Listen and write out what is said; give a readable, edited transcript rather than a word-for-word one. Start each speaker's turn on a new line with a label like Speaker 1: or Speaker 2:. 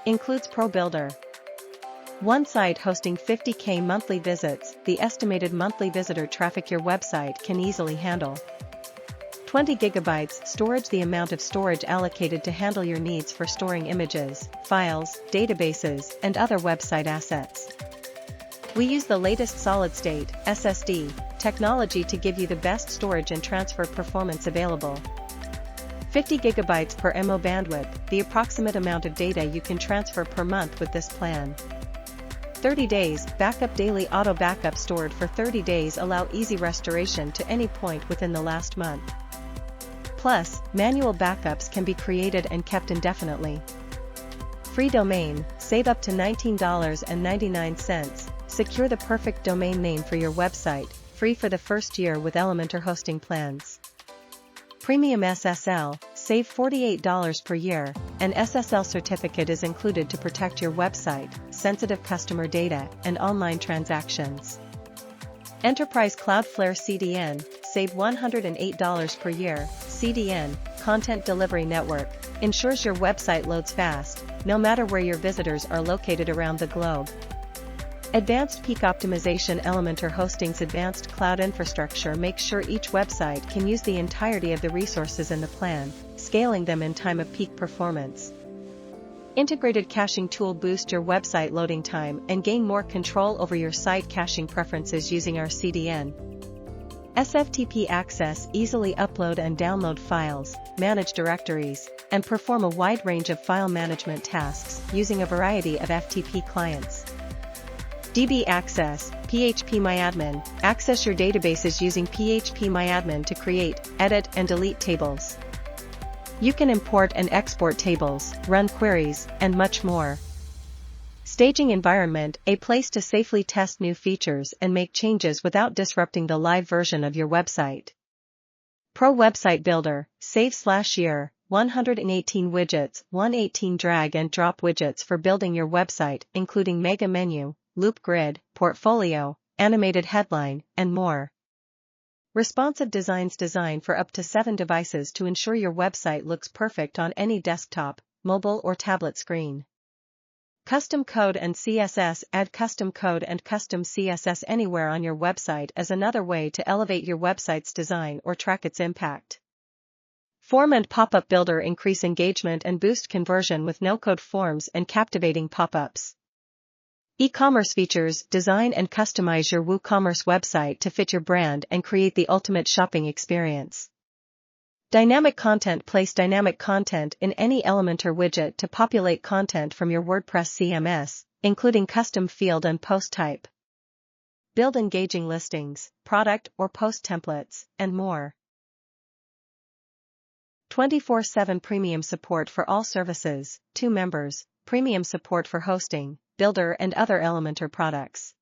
Speaker 1: Includes Pro Builder. One site hosting 50K monthly visits. The estimated monthly visitor traffic your website can easily handle. 20 gigabytes storage. The amount of storage allocated to handle your needs for storing images, files, databases, and other website assets. We use the latest solid-state (SSD) technology to give you the best storage and transfer performance available. 50 gigabytes per MO bandwidth, the approximate amount of data you can transfer per month with this plan. 30 days, backup. Daily auto backup stored for 30 days. Allow easy restoration to any point within the last month. Plus, manual backups can be created and kept indefinitely. Free domain, save up to $19.99. Secure the perfect domain name for your website, free for the first year with Elementor hosting plans. Premium SSL, save $48 per year. An SSL certificate is included to protect your website, sensitive customer data, and online transactions. Enterprise Cloudflare CDN, save $108 per year. CDN, Content Delivery Network, ensures your website loads fast, no matter where your visitors are located around the globe. Advanced Peak Optimization. Elementor Hosting's advanced cloud infrastructure makes sure each website can use the entirety of the resources in the plan, scaling them in time of peak performance. Integrated caching tool boosts your website loading time and gain more control over your site caching preferences using our CDN. SFTP access. Easily upload and download files, manage directories, and perform a wide range of file management tasks using a variety of FTP clients. DB access. PHPMyAdmin, access your databases using PHPMyAdmin to create, edit, and delete tables. You can import and export tables, run queries, and much more. Staging environment, a place to safely test new features and make changes without disrupting the live version of your website. Pro Website Builder, save/year, 118 widgets, 118 drag and drop widgets for building your website, including mega menu, loop grid, portfolio, animated headline, and more. Responsive designs designed for up to 7 devices to ensure your website looks perfect on any desktop, mobile or tablet screen. Custom code and CSS. Add custom code and custom CSS anywhere on your website as another way to elevate your website's design or track its impact. Form and pop-up builder. Increase engagement and boost conversion with no-code forms and captivating pop-ups. E-commerce features. Design and customize your WooCommerce website to fit your brand and create the ultimate shopping experience. Dynamic content. Place dynamic content in any Elementor widget to populate content from your WordPress CMS, including custom field and post type. Build engaging listings, product or post templates, and more. 24/7 premium support for all services, 2 members, premium support for hosting, builder and other Elementor products.